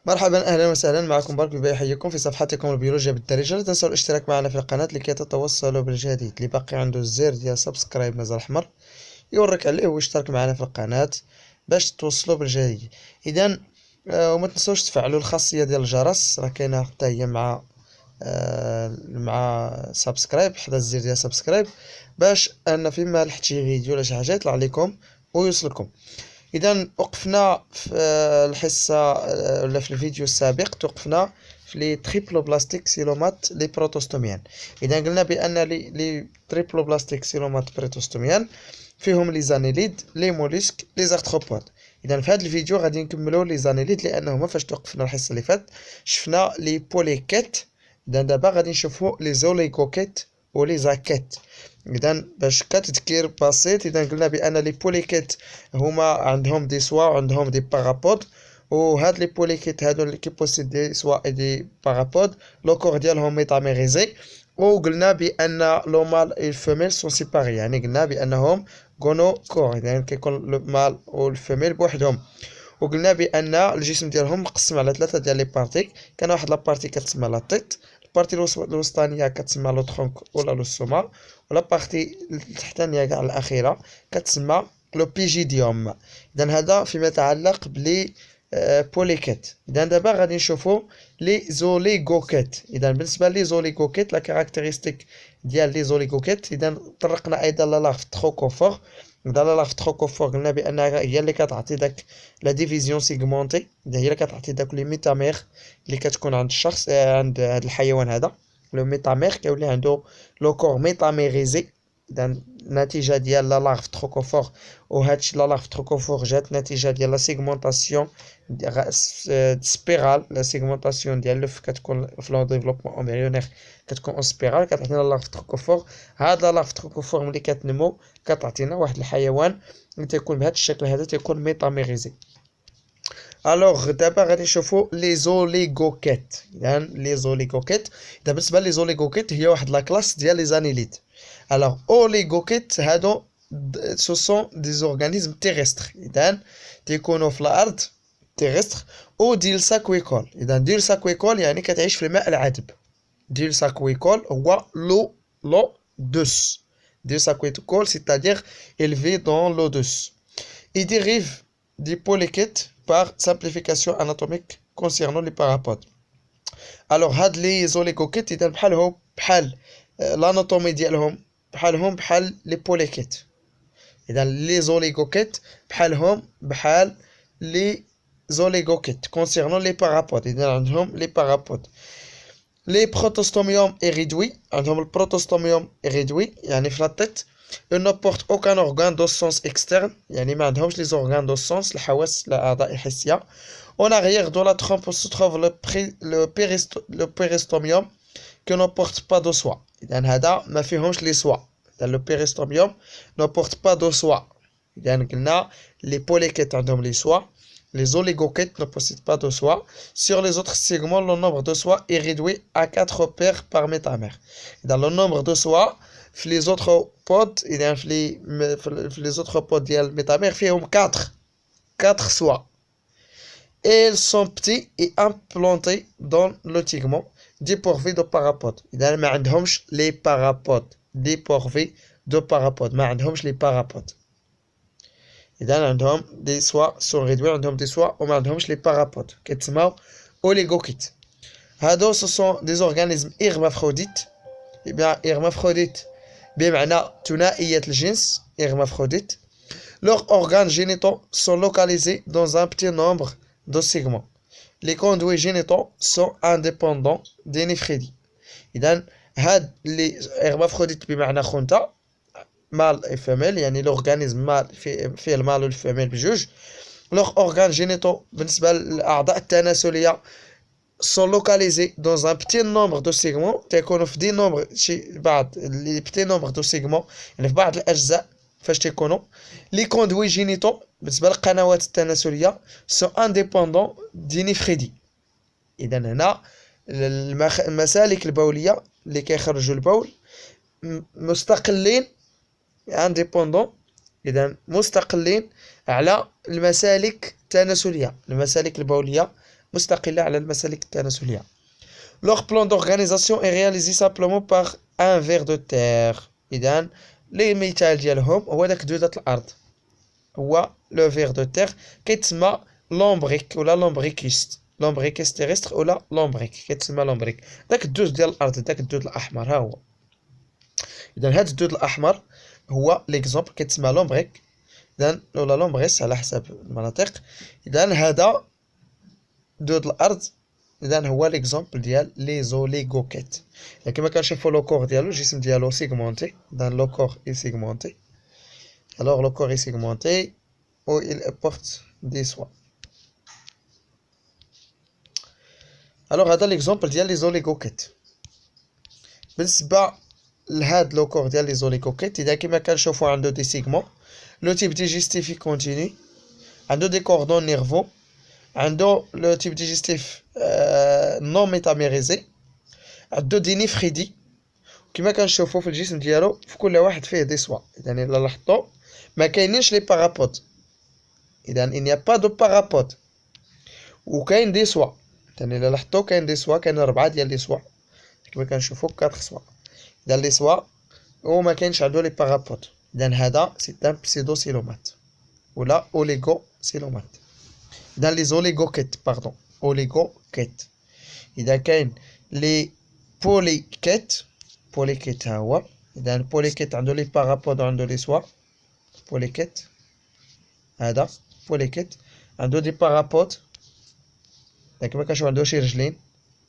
مرحبا، اهلا وسهلا معكم برك ببي، يحييكم في صفحتكم البيولوجيا بالدارجه. لا تنسوا الاشتراك معنا في القناه لكي تتوصلوا بالجديد. اللي باقي عنده الزر ديال سبسكرايب مازال احمر يورك عليه ويشترك معنا في القناه باش توصلوا بالجديد. اذا وما تنسوش تفعلوا الخاصيه ديال الجرس، راه كاينه حتى هي مع سبسكرايب، حدا الزر ديال سبسكرايب باش ان فيما لحت شي فيديو ولا شي حاجه يطلع لكم ويوصلكم. اذا وقفنا في الحصه ولا في الفيديو السابق توقفنا في لي تريبلوبلاستيك سيلومات لي بروتوستوميان. اذا قلنا بان لي تريبلوبلاستيك سيلومات بروتوستوميان فيهم لي زانيليد، لي موليسك، لي زارثروبود. اذا في هذا الفيديو غادي نكملوا لي زانيليد، لانه ما فاش توقفنا الحصه اللي فاتت شفنا لي بوليكيت. اذا دابا غادي نشوفوا لي زوليغوكيت ولي زاكيت. اذا باش كتذكير بسيط، اذا قلنا بان لي بوليكيت هما عندهم دي سوا وعندهم دي بارابود، وهاد لي بوليكيت هادو اللي كيبوسيد دي سوا اي دي بارابود لو كور ديالهم ميتاميريزي. وقلنا بان لو مال اي الفيميل سون سيباري، يعني قلنا بانهم غونو كور، يعني كيكون لو مال والفيميل بوحدهم. وقلنا بان الجسم ديالهم مقسم على ثلاثه ديال لي بارتي. كان واحد لابارتي كتسمى لا تيت، البارتي الوسطانيه كتسمى لو ترونك ولا لو سوما، ولا بارتي التحتانيه كاع الاخيره كتسمى لو بيجيديوم. اذا هذا فيما يتعلق بلي بوليكيت. اذا دابا غادي نشوفوا لي زوليغوكيت. اذا بالنسبه لي زوليغوكيت لا كاركتيرستيك ديال لي زوليغوكيت، اذا طرقنا ايضا لا لاغ تروكوفور. اذا لا لاغ تروكوفور قلنا بانها هي اللي كتعطي داك لا ديفيزيون سيغمونتي، هي اللي كتعطي داك لي ميتامير اللي كتكون عند الشخص، عند هذا الحيوان هذا. لو ميتامير كيولي عنده لو كور ميتاميريزي. اذا نتيجه ديال لا لاغ تروكوفور، وهادشي لا لاغ تروكوفور جات نتيجه ديال لا سيغمونطاسيون سبيرال. لا سيغمونطاسيون ديال لوف كتكون في لو ديفلوبمون امبريونير كتكون اون سبيرال، كتعطينا لا لاغ تروكوفور. هاد لا لاغ تروكوفور ملي كتنمو كتعطينا واحد الحيوان اللي تيكون بهذا الشكل هذا، تيكون ميتاميريزي. الوغ دابا غادي نشوفوا لي زوليغوكيت. اذا لي زوليغوكيت، اذا بالنسبه لي زوليغوكيت هي واحد لا كلاس ديال لي زانيليد. الوغ اوليغوكيت هادو سو سون دي زورغانيزم تيرستر، اذا تيكونوا في الارض تيرستر. او ديل ساكويكول، اذا ديل ساكويكول يعني كتعيش في الماء العذب. ديل ساكويكول هو لو دوس. ديل ساكويكول c'est-à-dire il vit dans l'eau douce. Il dérive des polychètes par simplification anatomique concernant les parapodes. Alors هاد لي زوليغوكيت اذا بحالهم بحال l'anatomie ديالهم بحال لي بوليكيت. اذا لي زوليغوكيت بحال لي زوليغوكيت concernant les parapodes. اذا عندهم لي بارابود. لي بروتوستوميوم اي ريدوي، عندهم البروتوستوميوم اي ريدوي يعني في لاطيت. ils ne portent aucun organe de sens externe، يعني ما عندهمش لي organes de sens الحواس الاعضاء الحسيه. en arrière de la trompe se trouve le péristomium qui ne porte pas de soie. اذا هذا ما فيهمش لي سوا. le péristomium ne porte pas de soie. اذا قلنا لي بوليكيت عندهم لي سوا، les oligoquettes ne possèdent pas de soie. Sur les autres segments, le nombre de soies est réduit à 4 paires par métamère. Dans le nombre de soies, les autres pods, les autres pods ديال métamère فيهم 4 soies. Et ils sont petits et implantés dans le tegment dépourvu de parapodes. إذا ما عندهمش les parapodes. dépourvu de parapodes. ما عندهمش les parapodes. إذا عندهم دي سوا سون ريدوي، عندهم دي سوا وما عندهمش لي بارابود، كيتسماو اوليغوكيت. هادو سو سون دي زورغانيزم إغمافروديت. بيان إغمافروديت بمعنى ثنائية الجنس، إغمافروديت. Leurs organes génitaux sont localisés dans un petit nombre de segments. Les conduits génitaux sont indépendants des néphridies. إذا هاد لي إغمافروديت بمعنى خنثى، مال اي فيميل، يعني لورغانيزم مال فيه المال والفيميل بجوج. لوغ اورغان جينيتو بالنسبه للاعضاء التناسليه سون لوكاليزي دون ان بتي نومبر دو سيغمون، تيكونوا في دي نومبر شي بعض لي بتي نومبر دو سيغمون، يعني في بعض الاجزاء فاش تيكونوا. لي كوندوي جينيتو بالنسبه للقنوات التناسليه سون انديبوندون دي نيفريدي. اذا هنا المسالك البوليه اللي كيخرجوا البول مستقلين، indépendant، إذا مستقلين على المسالك التناسلية، المسالك البولية مستقلة على المسالك التناسلية. Leur plan d'organisation est réalisé simplement par un ver de terre. إذا المثال ديالهم هو داك دودة الأرض، هو لو فير دو تير كيتسمى لومبريك ولا لومبريكيست، لومبريكيس تيرستر ولا لومبريك كيتسمى لومبريك. داك الدود ديال الأرض، داك الدود الأحمر ها هو. إذا هاد الدود الأحمر هو ليكزومبل كيتسمى لومبريك، إذا ولا لومبريس على حسب المناطق. إذا هذا دود الأرض، إذا هو ليكزومبل ديال لي زوليغوكيت. كما كنشوفو لو كور ديالو، الجسم ديالو سيغمونتي، إذا لو كور إي سيغمونتي. Alors le corps est segmenté où il porte des soies. Alors هذا l'exemple ديال لي زوليغوكيت. بالنسبة لهاد لو كور ديال لي زوليغوكيت، إذا كما كنشوفو عنده دي سيغمون، لو تيب ديجيستيف كونتيني، عنده دي كوردون نيرفو، عنده لو تيب ديجيستيف نون ميتاميريزي، عنده دي نيفريدي. كما كنشوفو في الجسم ديالو في كل واحد فيه دي سوا. إذا إلا لاحظتو ما كاينينش لي بارابود، اذا il n'y a pas de parapode، وكاين دي سوا. يعني الا لاحظتو كاين دي سوا، كاين 4 ديال لي سوا كما كنشوفو 4 سوا. اذا لي سوا وما كاينش عندو لي بارابود، اذا هذا سي ان بسيدوسيلومات ولا اوليغو سيلومات. اذا لي زوليغوكيت باردون اوليغوكيت. اذا كاين لي بوليكيت، بوليكيت ها هو. اذا بوليكيت عنده لي بارابود وعنده لي سوا. بوليكيت هذا بوليكيت عنده دي بارابود، كما كنشوف عنده شي رجلين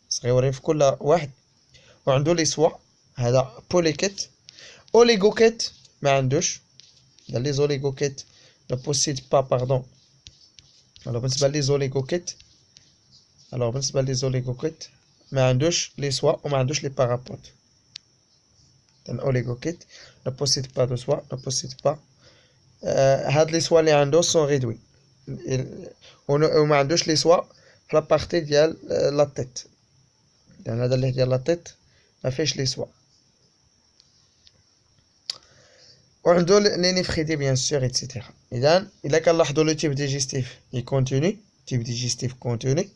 صغيورين في كل واحد، وعنده لي سوا. هذا بوليكيت. اوليغوكيت ما عندوش. اذا لي زوليغوكيت ne possède pas pardon. alors بالنسبه لي زوليغوكيت، بالنسبه لي زوليغوكيت ما عندوش لي سوا وما عندوش لي بارابود. اذا اوليغوكيت ne possède pas de soi، ne possède pas هاد لي سوا اللي عنده سون ريدوي، وما عندوش لي سوا في لابارتي ديال لا تيت. يعني هذا اللي ديال لا تيت ما فيهش لي سوا. وعنده لي نيفريدي بيان سور ايتترا. اذا الا كنلاحظوا لو تيب ديجيستيف اي كونتيني، تيب ديجيستيف كونتيني،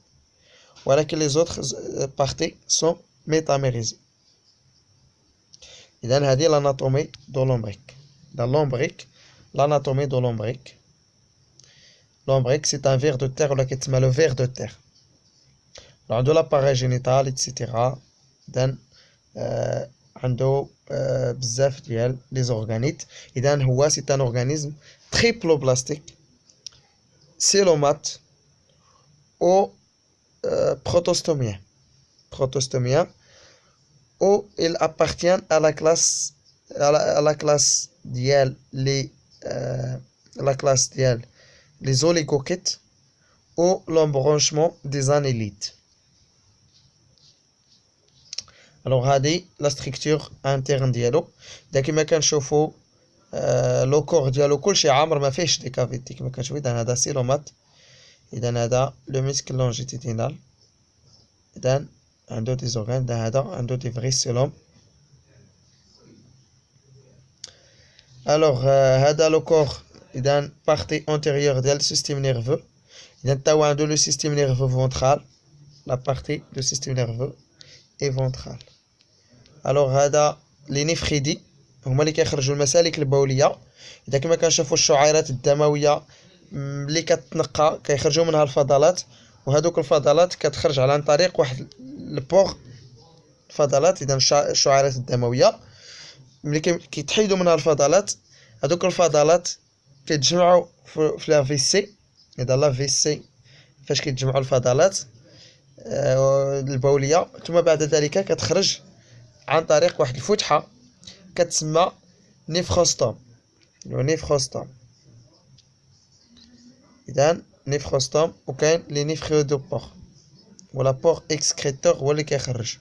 ولكن لي زوتر بارتي سون ميتاميريزي. اذا هذه لاناتومي دو لومبريك. dans l'ombrique l'anatomie de l'ombrique. L'ombrique c'est un ver de terre ولا كيتسمى le ver de terre. عنده l'appareil génital etc. then عنده بزاف ديال لي زورغانيت. اذا هو c'est un organisme triplo-plastique, célomate ou protostomien. Protostomien où il appartient à la classe à la classe ديال لي la classe ديال les oligoquettes ou l'embranchement des annélides. alors هذه la structure interne ديالو. اذا كما كنشوفوا لو كور ديالو كلشي عامر ما فيهش دي كافيتي كما كنشوفوا. اذا هذا سيلومات، اذا هذا لو ميسكل لونجيتيدينال، اذا عنده دي زورغان، هذا عنده دي فري سيلوم. alors هذا لو كور اذا بارتي انتيريور ديال السيستيم نيرفو. اذا تا هو عنده لو سيستيم نيرفو فونترال، لا بارتي دو سيستيم نيرفو اي فونترال. alors هذا لي نيفريدي هما اللي كيخرجوا المسالك البوليه. اذا كما كنشوفوا الشعيرات الدمويه ملي كتنقى كيخرجوا منها الفضلات، وهذوك الفضلات كتخرج عن طريق واحد البور الفضلات. اذا الشعيرات الدمويه ملي كيتحيدوا منها الفضلات، هذوك الفضلات كيتجمعوا في لا في سي. اذا لا في سي فاش كيتجمعوا الفضلات البوليه، ثم بعد ذلك كتخرج عن طريق واحد الفتحه كتسمى نيفروستوم. نيفروستوم. اذا نيفروستوم، وكاين لي نيفريودوبور ولا بور اكسكريتور هو اللي كيخرج.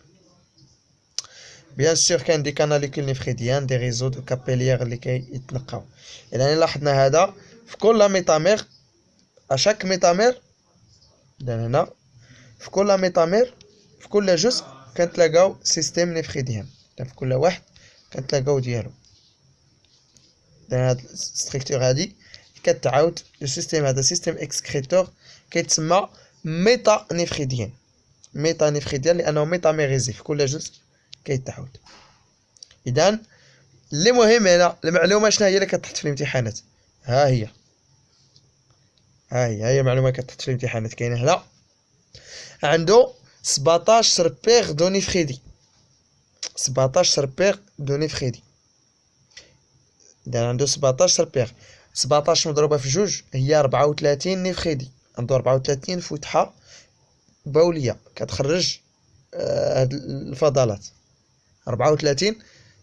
بيان سور كاين دي كاناليكول نيفريديان، دي ريزو دو كابيليير اللي كيتنقاو. اذا لاحظنا هذا في كل ميتامير، اشاك ميتامير. اذا هنا في كل ميتامير في كل جزء كنتلاقاو سيستيم نيفريديان، في كل واحد كنتلاقاو ديالو. هاد الستركتور هادي كتعاود لو سيستيم، هذا سيستيم اكسكريتور كيتسمى ميتا نفخيديان. ميتا نفخيديان لانه ميتاميغيزي في كل جزء كيتعود. اذا اللي مهم هنا المعلومه شنو هي اللي كتحط في الامتحانات. ها هي المعلومه كتحط في الامتحانات. كاينه هنا عنده 17 بيغ دو نفخيدي. 17 بيغ دو نفخيدي. اذا عنده 17 بيغ. 17 مضروبه في جوج هي 34 نفخيدي. عنده 34 فتحه بوليه كتخرج هاد الفضلات. 34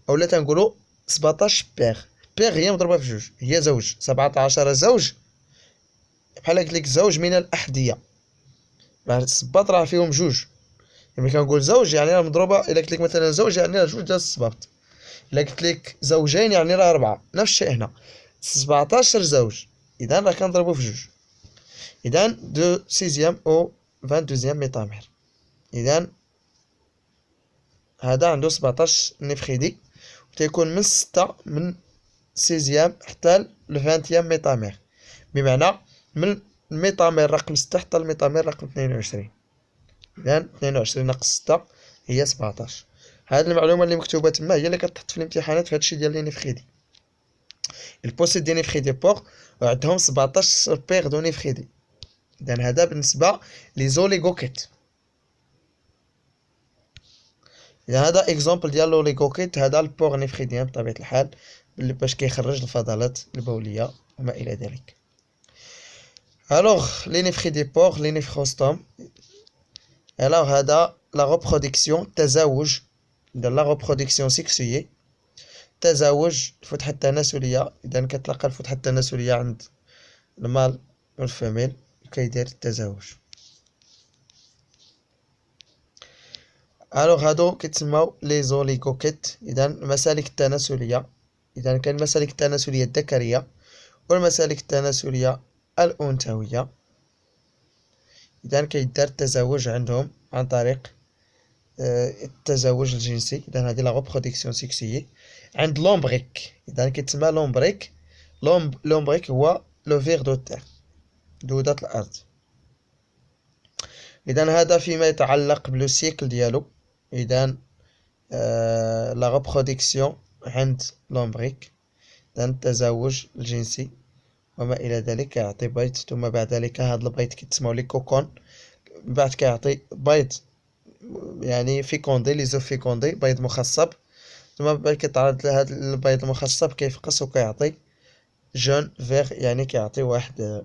اولا تنقولوا 17 بيغ. بيغ هي مضروبه في جوج هي زوج. 17 زوج بحال قلت لك زوج من الاحذيه. راه الصباط راه فيهم جوج. ملي كنقول زوج يعني راه مضروبه. الا قلت لك مثلا زوج يعني راه جوج ديال الصباط. الا قلت لك زوجين يعني راه 4. نفس الشيء هنا 17 زوج. اذا راه كنضربو في جوج. اذا دو سيزيام او 22 ميتامير. اذا هذا عنده 17 نفخيدي وتيكون من 6 من سيزيام حتى ل 20 ميتامير. بمعنى من الميتامير رقم 6 حتى الميتامير رقم 22. اذا 22 ناقص 6 هي 17. هذه المعلومه اللي مكتوبه تما هي اللي كتحط في الامتحانات في هادشي ديال لي نفخيدي. البوسيد دي نفخيدي بور وعندهم 17 بيغ دو نفخيدي. اذا هذا بالنسبه لي زوليغوكيت. اذا هذا اكزامبل ديال لوليغوكيت. هذا البور نفخيديان بطبيعه الحال باش كيخرج الفضلات البوليه وما الى ذلك. الوغ لي نفخيدي بور لي نفخوستوم. الوغ هذا لا ريبرودكسيون التزاوج ديال لا ريبرودكسيون سيكسيي. التزاوج الفتحه التناسليه. اذا كتلقى الفتحه التناسليه عند المال والفيميل كيدير التزاوج. الوغ هادو كيتسماو لي زوليغوكيت. اذا المسالك التناسليه. اذا كاين المسالك التناسليه الذكريه والمسالك التناسليه الانثويه. اذا كيدار التزاوج عندهم عن طريق التزاوج الجنسي. اذا هذه لا ريبرودكسيون سيكسيي عند لومبريك. اذا كيتسمى لومبريك. لومبريك هو لو فيغ دو تير دودة الارض. اذا هذا فيما يتعلق بلو سيكل ديالو. اذا لا ريبرودكسيون عند لومبريك. اذا التزاوج الجنسي وما الى ذلك كيعطي بيض. ثم بعد ذلك هذا البيض كيتسموا لي كوكون. من بعد كيعطي بيض يعني فيكوندي لي زو فيكوندي بيض مخصب. ثم بعد كيتعرض لهذا البيض المخصب كيفقس وكيعطي جون فيغ يعني كيعطي واحد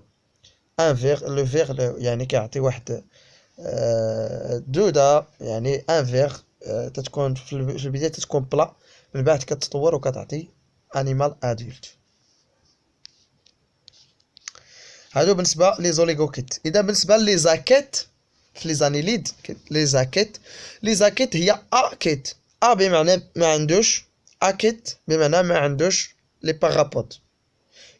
ان فيغ. لو فيغ يعني كيعطي واحد دودة يعني ان فيغ. تتكون في البداية تتكون بلا. من بعد كتطور وكتعطي انيمال ادولت. هادو بالنسبة لي زوليغوكيت. اذا بالنسبة لي زاكيت في لي زانيليد. لي زاكيت هي اكيت. بمعنى ما عندوش. اكيت بمعنى ما عندوش لي بارابود.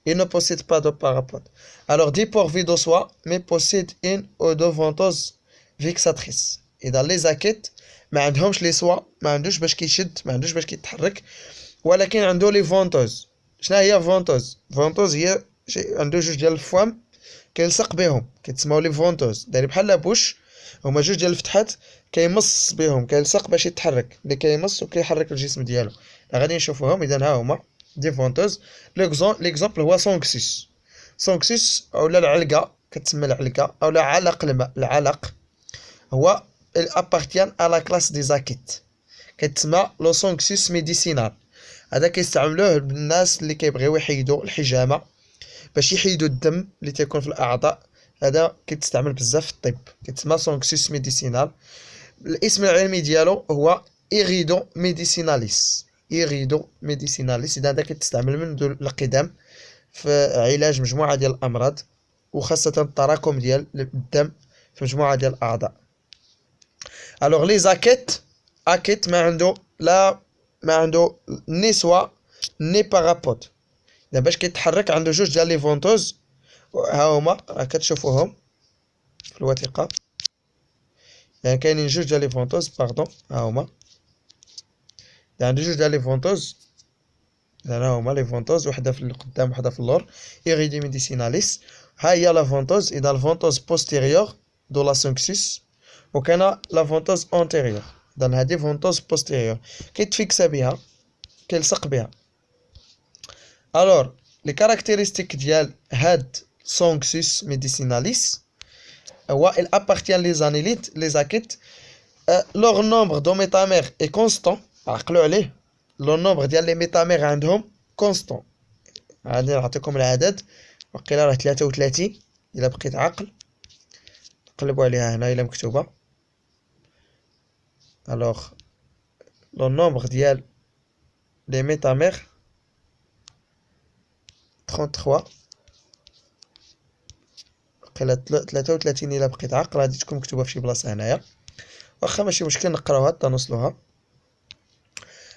Il ne possède pas de parapode. Alors dépourvu de soi, mais possède une ou deux ventouses fixatrices. إذا لي زاكيت ما عندهمش لي سوا. ما عندوش باش كيشد. ما عندوش باش كيتحرك. ولكن عنده لي فونتوز. شنو هي فونتوز؟ فونتوز هي عنده جوج ديال الفوام كيلصق بهم كيتسموا لي فونتوز. داير بحال لابوش. هما جوج ديال الفتحات كيمص بهم كيلصق باش يتحرك. اللي كيمص وكيحرك الجسم ديالو. غادي نشوفوهم. اذا ها هما دي فونتوز. ليكزامبل هو سونكسيس اولا العلقه كتسمى العلقه اولا علق الماء. العلق هو الابارتيان ا لا كلاس دي زاكيت. كتسمى لو سونكسيس ميديسينال. هذا كيستعملوه الناس اللي كيبغيو يحيدوا الحجامه باش يحيدوا الدم اللي تيكون في الاعضاء. هذا كيتستعمل بزاف في الطب. كيتسمى سونكسيس ميديسينال. الاسم العلمي ديالو هو إيغيدو ميديسيناليس. اذا هذا كيتستعمل منذ القدم في علاج مجموعه ديال الامراض وخاصه التراكم ديال الدم في مجموعه ديال الاعضاء. الوغ لي اكيت ما عنده ني سوا ني بارابود. اذا باش كيتحرك عنده جوج ديال لي فونتوز. ها هما راه كتشوفوهم في الوثيقه. يعني كاينين جوج ديال لي فونتوز باردون. ها هما عنده جوج ديال لي فونتوز. ها هما لي فونتوز وحده في القدام وحده في اللور. إيغيدي ميديسيناليس. ها هي لا فونتوز. اذا الفونتوز بوستيريور de la syncytium وكاين لا فونتوز انتيريور إذن هادي فونتوز بوستيريور كيتفيكسا بها كيلصق بها. الور لي كارactéristiques ديال هاد سونكسيس ميديسيناليس هو il appartient les annélites les acides leur nombre de métamères est constant عقلوا عليه لو نومبر ديال لي ميتامير عندهم كونستون. غادي نعطيكم العدد وقيلا راه 33 الا بقيت عاقل قلبوا عليها هنا الا مكتوبه. الوغ لو نومبر ديال لي ميتامير 33 وقيلا 33 الا بقيت عاقل غادي تكون مكتوبه في شي بلاصه هنايا واخا ماشي مشكل نقراوها حتى نوصلوها.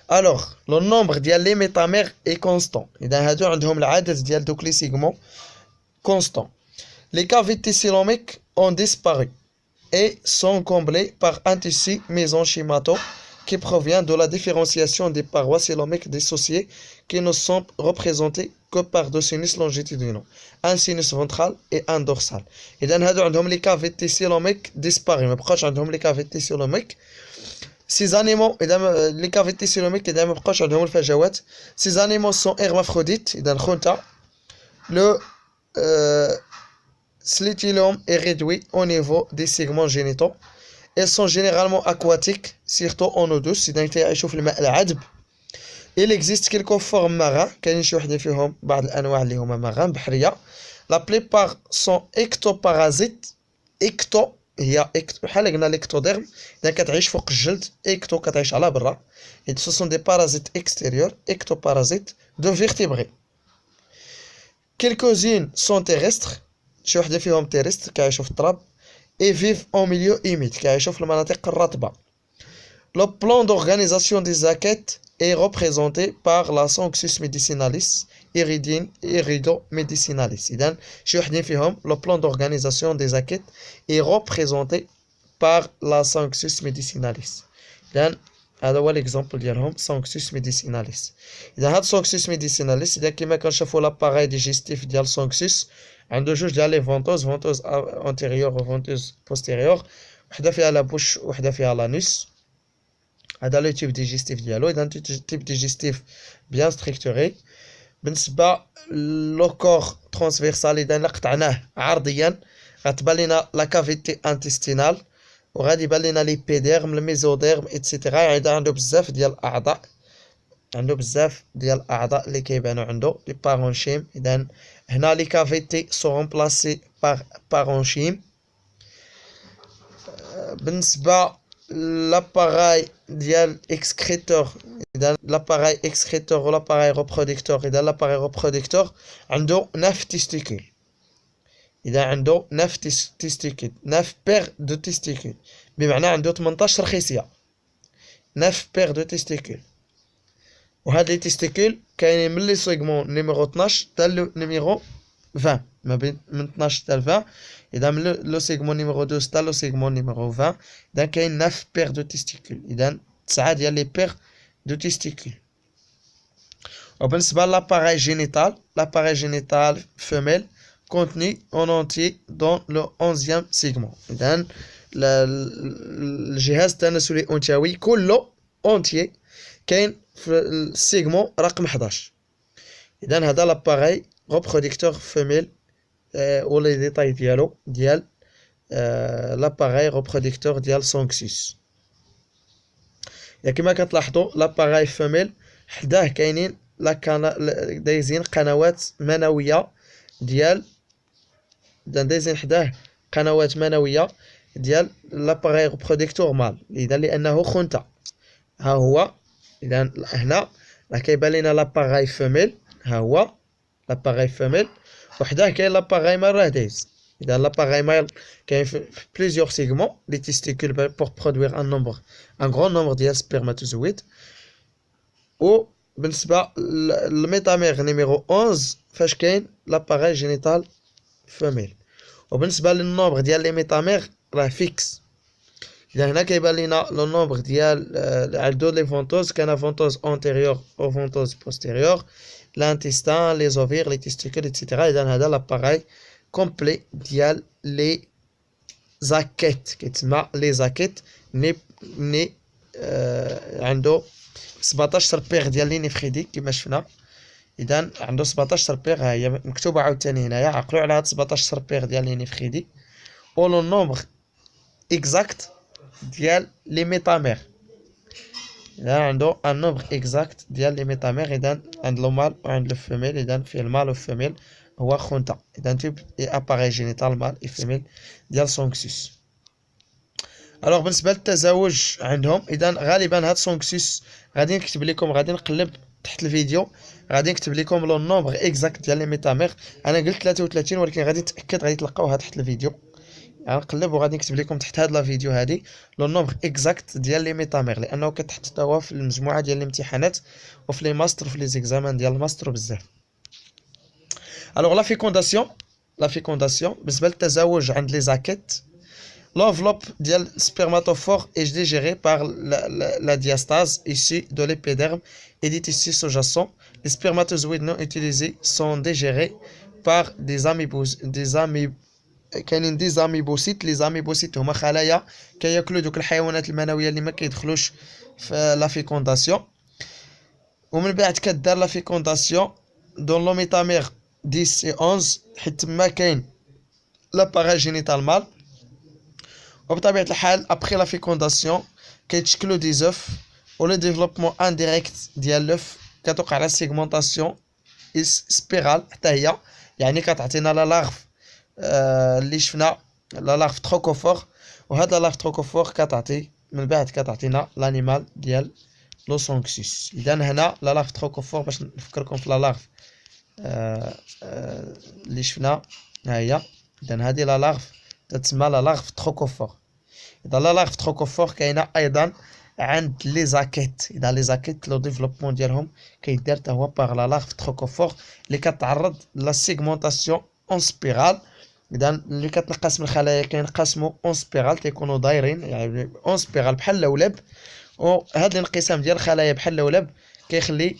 Alors, le nombre ديال les métamères est constant. إذا هادو عندهم العدد ديال دوك لي سيغمون constant. Les cavités coelomiques ont disparu et sont comblées par un tissu mésenchymato qui provient de la différenciation des parois coelomiques dissociées qui ne sont représentées que par deux sinus longitudinaux, un sinus ventral et un dorsal. إذا هادو عندهم les cavités coelomiques disparu. ما بقاوش عندهم les cavités coelomiques. Ces animaux, les cavités coelomiques, ces animaux sont hermaphrodites. Le slétilome est réduit au niveau des segments génitaux. Elles sont généralement aquatiques, surtout en eau douce. Il existe quelques formes marins. La plupart sont ectoparasites. هي بحال قلنا ليكتوديرم اذا كتعيش فوق الجلد اكتو كتعيش على برا. سو سون دي بارازيت اكستيريور اكتوبارازيت دو فيرتيبري. كيلكوزين سون تيرستر شي وحده فيهم تيرستر كيعيشوا في التراب اي فيف او ميليو ايميد كيعيشوا في المناطق الرطبه. لو بلان دورغانيزاسيون دي زاكيت est représenté par la Sonxus medicinalis iridomedicinalis. إذن شي وحدين فيهم le plan d'organisation des acides est représenté par la Sonxus medicinalis. إذن هذا هو l'exemple ديالهم Sonxus medicinalis. إذا هاد Sonxus medicinalis إذا كما كنشوفوا l'appareil digestif ديال Sonxus عنده جوج ديال لي فونتوز antérieure و فونتوز postérieure وحده فيها لا بوش وحده فيها لانوس. هذا لو تيب ديجيستيف ديالو. اذا تيب ديجيستيف بيان ستركتوري. بالنسبه لو كور ترانسفيرسال اذا قطعناه عرضيا غتبان لنا لا كافيتي انتستينال وغادي يبان لنا لي بيديرم الميزوديرم ايتترا. يعني عنده بزاف ديال الاعضاء اللي كيبانوا عنده لي بارونشيم. اذا هنا لي كافيتي سو رومبلاسي بار بارونشيم. بالنسبه l'appareil dial excréteur l'appareil excréteur ou l'appareil reproducteur إذا l'appareil reproducteur عنده 9 testicules. إذا عنده 9 testicules 9 paires de testicules بمعنى عنده 18 خصية 9 paires de testicules. وهاد لي تيستيكول كاينين من لي سيغمون نيميرو 12 حتى نيميرو 20 ما بين من 12 حتى 20. إذا من لو سيغمون نيميرو 12 حتى لو سيغمون نيميرو 20 إذا كاين 9 بير دو تيستيكول. إذا 9 ديال لي بير دو تيستيكول. وبالنسبة لاباراي جينيتال فيميل contenu en entier dans le 11e segment. إذا الجهاز التناسلي الأنثوي كله اونتيي كاين في السيغمون رقم 11. إذا هذا لاباراي reproducteur femelle ou les détails ديالو ديال l'appareil reproducteur ديال Sonxus. كما كتلاحظوا l'appareil femelle حداه كاينين دايزين قنوات منويه ديال دايزين حداه قنوات منويه ديال l'appareil reproducteur mâle. اذا لانه خنثى ها هو. اذا هنا راه كيبان لنا l'appareil femelle ها هو l'appareil femelle وحداه كاين l'appareil mâle راه دايز. إذا l'appareil mâle كاين في plusieurs segments les testicules pour produire un grand nombre ديال spermatozoïdes. و بالنسبة للميتامير نيميرو 11 فاش كاين l'appareil génital femelle. وبالنسبة للنومبر ديال لي ميتامير راه فيكس. إذا هنا كيبان لينا لو نومبر ديال عندو لي فونتوز كاين فونتوز انتيريور و فونتوز بوستيريور l'intestin, les ovaires, les testicules, etc. إذا هذا l'appareil complet ديال لي زاكيت، كيتسمى لي زاكيت. ني عنده 17 بيغ ديال لي نيفخيدي كما شفنا. اذا عنده 17 بيغ، ها هي مكتوبه عاوتاني هنايا. عقلوا على هاد 17 بيغ ديال لي نيفخيدي. او لو نومبر اكزاكت ديال لي ميتامير. اذا عنده ان نومبر اكزاكت ديال لي ميتامير. اذا عند لو مال وعند لو فيميل. اذا فيه المال والفيميل هو خنثى. اذا تيب اي اباري جينيتال مال اي فيميل ديال سونكسوس. الوغ بالنسبه للتزاوج عندهم، اذا غالبا هاد سونكسوس غادي نكتب لكم، غادي نقلب تحت الفيديو، غادي نكتب لكم لو نومبر اكزاكت ديال لي ميتامير. انا قلت 33، ولكن غادي نتاكد غادي تلقاوها تحت الفيديو. يعني نقلب وغادي نكتب لكم تحت هاد لا فيديو هادي لو نومبر اكزاكت ديال لي ميتامير، لانه كتحط هو في المجموعه ديال الامتحانات وفي لي ماستر وفي لي زيكزامان ديال الماستر بزاف. الوغ لا فيكونداسيون بالنسبه للتزاوج عند لي زاكيت. L'enveloppe du spermatophore est digérée par la diastase issue de l'épiderme et du tissu sous-jacent. Les spermatozoïdes non utilisés sont digérés par كاينين دي زاميبوسيت. لي زاميبوسيت هما خلايا كياكلوا دوك الحيوانات المنويه اللي ما كيدخلوش في لا فيكونداسيون. ومن بعد كدار لا فيكونداسيون دون لو ميتامير 10 و 11 حيت تما كاين لاباغاي جينيتال مال. وبطبيعة الحال ابخي لا فيكونداسيون كيتشكلو دي زوف، و لو ديفلوبمون انديريكت ديال لوف كتوقع على سيغمونطاسيون سبيرال حتى هي. يعني كتعطينا لا لارف اللي شفنا لا لارف تروكوفور، وهاد لا لارف تروكوفور كتعطي من بعد كتعطينا لانيمال ديال لو سونكسوس. اذا هنا لا لارف تروكوفور باش نفكركم في لا لارف اللي شفنا ها هي. اذا هادي لا لارف تتسمى لا لارف تروكوفور. اذا لا لارف تروكوفور كاينه ايضا عند لي زاكيت. اذا لي زاكيت لو ديفلوبمون ديالهم كيدار حتى هو باغ لا لارف تروكوفور اللي كتعرض لا سيغمونطاسيون اون سبيرال. اذا اللي كتنقسم الخلايا كينقسموا اون سبيرال، تيكونوا دايرين يعني اون سبيرال بحال اللولب. وهذا الانقسام ديال الخلايا بحال اللولب كيخلي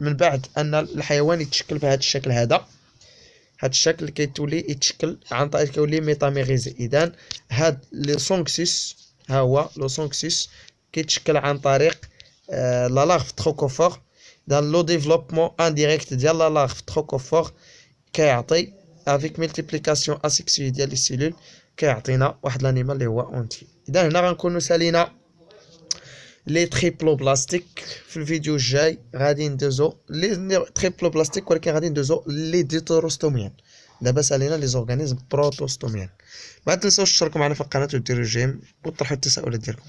من بعد ان الحيوان يتشكل بهذا الشكل هذا. هاد الشكل كيتولي يتشكل عن طريق كيولي ميتاميريزي. اذا هاد لو سونكسوس، ها هو لو سونكسوس كيتشكل عن طريق لا لارف تروكوفور. اذا لو ديفلوبمون انديريكت ديال لا لارف تروكوفور كيعطي افيك ملتيبليكاسيون اسيكسيي ديال لي سيلول كيعطينا واحد الانيمال اللي هو اونتي. اذا هنا غنكونوا سالينا لي تريبلوبلاستيك. في الفيديو الجاي غادي ندوزو لي تريبلوبلاستيك، ولكن غادي ندوزو لي ديتروستوميان. دابا سالينا لي زورغانيزم بروتوستوميان. ما تنساوش تشتركوا معنا في القناه وديروا جيم وتطرحوا التساؤلات ديالكم.